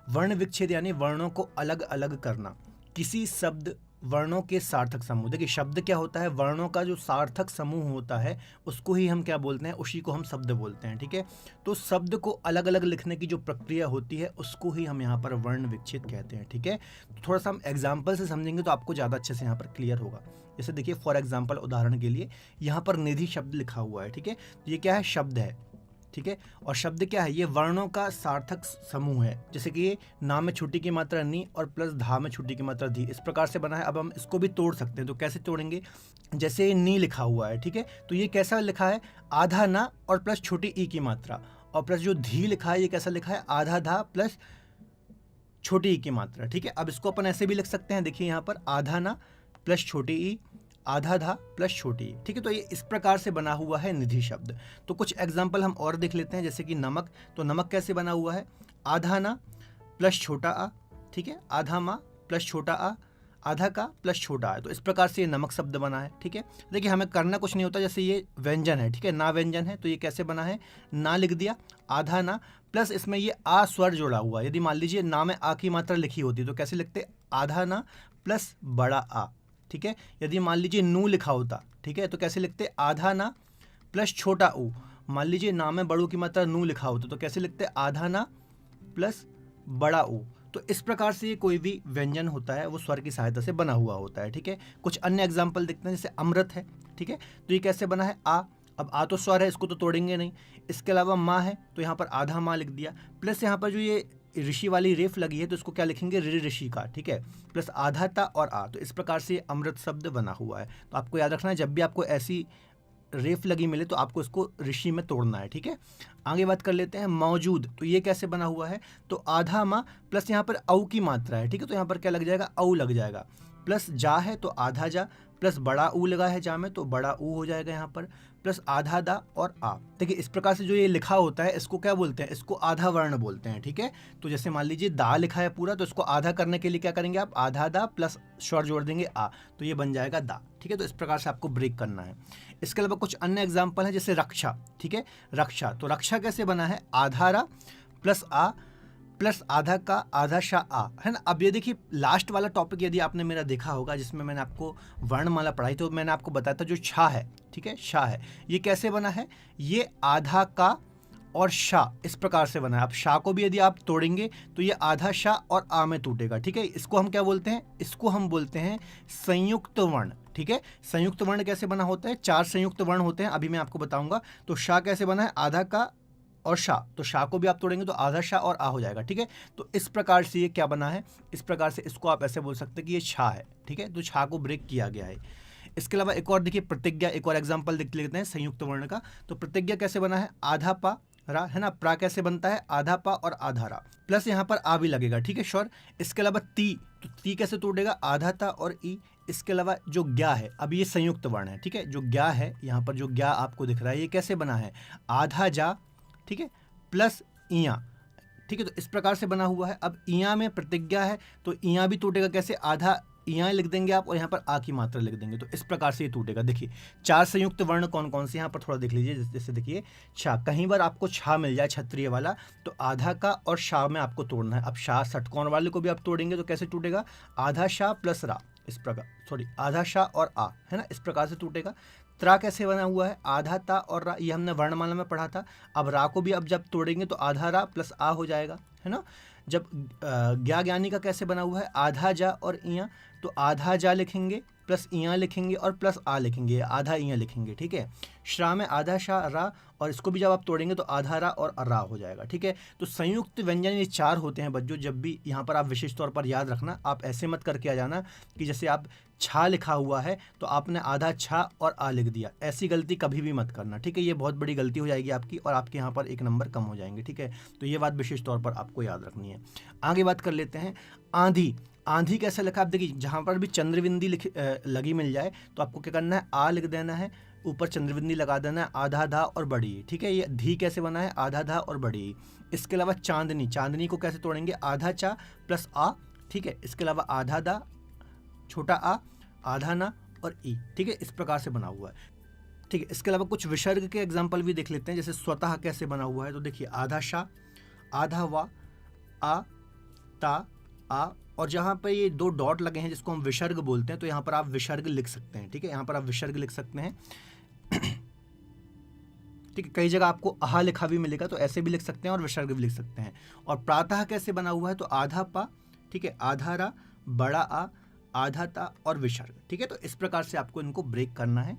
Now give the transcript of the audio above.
वर्ण विच्छेद यानी वर्णों को अलग अलग करना। किसी शब्द वर्णों के सार्थक समूह, देखिए शब्द क्या होता है, वर्णों का जो सार्थक समूह होता है उसको ही हम क्या बोलते हैं, उसी को हम शब्द बोलते हैं, ठीक है। तो शब्द को अलग अलग लिखने की जो प्रक्रिया होती है उसको ही हम यहाँ पर वर्ण विच्छेद कहते हैं, ठीक है। तो थोड़ा सा हम एग्जाम्पल से समझेंगे तो आपको ज़्यादा अच्छे से यहाँ पर क्लियर होगा। जैसे देखिए फॉर एग्जाम्पल, उदाहरण के लिए यहाँ पर निधि शब्द लिखा हुआ है, ठीक है। तो ये क्या है, शब्द है, ठीक है। और शब्द क्या है, ये वर्णों का सार्थक समूह है। जैसे कि ये ना में छुट्टी की मात्रा नी और प्लस धा में छुट्टी की मात्रा धी, इस प्रकार से बना है। अब हम इसको भी तोड़ सकते हैं, तो कैसे तोड़ेंगे, जैसे नी लिखा हुआ है, ठीक है। तो ये कैसा लिखा है, आधा ना और प्लस छोटी ई की मात्रा, और प्लस जो धी लिखा है ये कैसा लिखा है, आधा धा प्लस छोटी ई की मात्रा, ठीक है। अब इसको अपन ऐसे भी लिख सकते हैं, देखिए यहाँ पर आधा ना प्लस छोटी ई, आधा धा प्लस छोटी, ठीक है। तो ये इस प्रकार से बना हुआ है निधि शब्द। तो कुछ एग्जाम्पल हम और देख लेते हैं, जैसे कि नमक। तो नमक कैसे बना हुआ है, आधा ना प्लस छोटा आ, ठीक है, आधा मा प्लस छोटा आ, आधा का प्लस छोटा आ। तो इस प्रकार से ये नमक शब्द बना है, ठीक है। देखिए हमें करना कुछ नहीं होता, जैसे ये व्यंजन है, ठीक है, ना व्यंजन है, तो ये कैसे बना है, ना लिख दिया, आधा ना प्लस इसमें ये आ स्वर जोड़ा हुआ है। यदि मान लीजिए ना में आ की मात्रा लिखी होती तो कैसे लिखते, आधा ना प्लस बड़ा आ, ठीक है। यदि मान लीजिए नू लिखा होता, ठीक है, तो कैसे लिखते, आधा ना प्लस छोटा ऊ। मान लीजिए ना में बड़ू की मात्रा नू लिखा होता तो कैसे लिखते, आधा ना प्लस बड़ा ऊ। तो इस प्रकार से ये कोई भी व्यंजन होता है वो स्वर की सहायता से बना हुआ होता है, ठीक है। कुछ अन्य एग्जाम्पल देखते हैं, जैसे अमृत है, ठीक है। तो ये कैसे बना है, आ, अब आ तो स्वर है, इसको तो तोड़ेंगे नहीं। इसके अलावा माँ है, तो यहाँ पर आधा माँ लिख दिया, प्लस यहाँ पर जो ये ऋषि वाली रेफ लगी है तो इसको क्या लिखेंगे, ऋ ऋषि का, ठीक है, प्लस आधा ता और आ। तो इस प्रकार से अमृत शब्द बना हुआ है। तो आपको याद रखना है, जब भी आपको ऐसी रेफ लगी मिले तो आपको इसको ऋषि में तोड़ना है, ठीक है। आगे बात कर लेते हैं मौजूद। तो ये कैसे बना हुआ है, तो आधा माँ प्लस यहाँ पर औ की मात्रा है, ठीक है, तो यहाँ पर क्या लग जाएगा, औ लग जाएगा, प्लस जा है तो आधा जा, प्लस बड़ा ऊ लगा है जा में तो बड़ा ऊ हो जाएगा यहाँ पर, प्लस आधा दा और आ। देखिए इस प्रकार से जो ये लिखा होता है इसको क्या बोलते हैं, इसको आधा वर्ण बोलते हैं, ठीक है। तो जैसे मान लीजिए दा लिखा है पूरा, तो इसको आधा करने के लिए क्या करेंगे आप, आधा दा प्लस स्वर जोड़ देंगे आ, तो ये बन जाएगा दा, ठीक है। तो इस प्रकार से आपको ब्रेक करना है। इसके अलावा कुछ अन्य एग्जाम्पल है, जैसे रक्षा, ठीक है, रक्षा। तो रक्षा कैसे बना है, आधा रा प्लस आ प्लस आधा का आधा शा आ, है ना। अब ये देखिए लास्ट वाला टॉपिक यदि आपने मेरा देखा होगा जिसमें मैंने आपको वर्णमाला पढ़ाई, तो मैंने आपको बताया था जो छा है, ठीक है, शा है, ये कैसे बना है, ये आधा का और शा, इस प्रकार से बना है। अब शा को भी यदि आप तोड़ेंगे तो ये आधा शा और आ में टूटेगा, ठीक है। इसको हम क्या बोलते हैं, इसको हम बोलते हैं संयुक्त वर्ण, ठीक है। संयुक्त वर्ण कैसे बना होता है, चार संयुक्त वर्ण होते हैं, अभी मैं आपको बताऊंगा। तो शा कैसे बना है, आधा का और शा, तो शा को भी आप तोड़ेंगे तो आधा शा और आ हो जाएगा, ठीक है। तो इस प्रकार से ये क्या बना है, इस प्रकार से इसको आप ऐसे बोल सकते हैं कि ये छा है, ठीक है। तो छा को ब्रेक किया गया है। इसके अलावा एक और देखिए प्रतिज्ञा, एक और एग्जाम्पल देख लेते हैं संयुक्त वर्ण का। तो प्रतिज्ञा कैसे बना है, आधा पा रा, है ना, प्रा कैसे बनता है, आधा पा और आधा रा, प्लस यहाँ पर आ भी लगेगा, ठीक है, श्योर। इसके अलावा ती, तो ती कैसे टूटेगा, आधा ता और ई। इसके अलावा जो ज्ञा है, अब ये संयुक्त वर्ण है, ठीक है, जो ज्ञा है यहाँ पर जो ज्ञा आपको दिख रहा है ये कैसे बना है, आधा जा, ठीक है, प्लस इया, ठीक है। तो इस प्रकार से बना हुआ है। अब इया में प्रतिज्ञा है तो इया भी टूटेगा कैसे, आधा इया लिख देंगे आप और यहाँ पर आ की मात्रा लिख देंगे, तो इस प्रकार से ये टूटेगा। देखिए चार संयुक्त वर्ण कौन कौन से, यहाँ पर थोड़ा देख लीजिए, जैसे देखिए छा, कहीं बार आपको छा मिल जाए क्षत्रिय वाला तो आधा का और शाह में आपको तोड़ना है। अब शाह षटकोण वाले को भी आप तोड़ेंगे तो कैसे टूटेगा, आधा शाह प्लस रा, इस प्रकार, सॉरी आधा शाह और आ, है ना, इस प्रकार से टूटेगा। त्रा कैसे बना हुआ है, आधा ता और रा, ये हमने वर्णमाला में पढ़ा था। अब रा को भी अब जब तोड़ेंगे तो आधा रा प्लस आ हो जाएगा, है ना। जब ज्ञा ज्ञानी का कैसे बना हुआ है, आधा जा और इया, तो आधा जा लिखेंगे प्लस इया लिखेंगे और प्लस आ लिखेंगे, आधा इया लिखेंगे, ठीक है। श्रा में आधा शा रा, और इसको भी जब आप तोड़ेंगे तो आधा रा और रा हो जाएगा, ठीक है। तो संयुक्त व्यंजन ये चार होते हैं बच्चों। जब भी यहाँ पर आप विशेष तौर पर याद रखना, आप ऐसे मत करके आ जाना कि जैसे आप छा लिखा हुआ है तो आपने आधा छा और आ लिख दिया, ऐसी गलती कभी भी मत करना, ठीक है। ये बहुत बड़ी गलती हो जाएगी आपकी और आपके यहाँ पर एक नंबर कम हो जाएंगे, ठीक है। तो ये बात विशेष तौर पर आपको याद रखनी है। आगे बात कर लेते हैं आंधी। आंधी कैसे लिखा, आप देखिए जहाँ पर भी चंद्रबिंदी लगी मिल जाए तो आपको क्या करना है, आ लिख देना है, ऊपर चंद्रबिंदी लगा देना है, आधा धा और बड़ी, ठीक है। ये धी कैसे बना है, आधा धा और बड़ी। इसके अलावा चांदनी, चांदनी को कैसे तोड़ेंगे, आधा चा प्लस आ, ठीक है। इसके अलावा आधा दा, छोटा आ, आधा ना और ई, ठीक है, इस प्रकार से बना हुआ है, ठीक है। इसके अलावा कुछ विसर्ग के एग्जाम्पल भी देख लेते हैं, जैसे स्वतः कैसे बना हुआ है। तो देखिए आधा शा, आधा वा, आ, ता, आ, और जहाँ पर ये 2 डॉट लगे हैं जिसको हम विसर्ग बोलते हैं, तो यहाँ पर आप विसर्ग लिख सकते हैं। ठीक है, यहाँ पर आप विसर्ग लिख सकते हैं। ठीक है, कई जगह आपको आहा लिखा भी मिलेगा, तो ऐसे भी लिख सकते हैं और विसर्ग भी लिख सकते हैं। और प्रातः कैसे बना हुआ है, तो आधा पा, ठीक है, आधा रा, बड़ा आ, आधा ता और विसर्ग। ठीक है, तो इस प्रकार से आपको इनको ब्रेक करना है।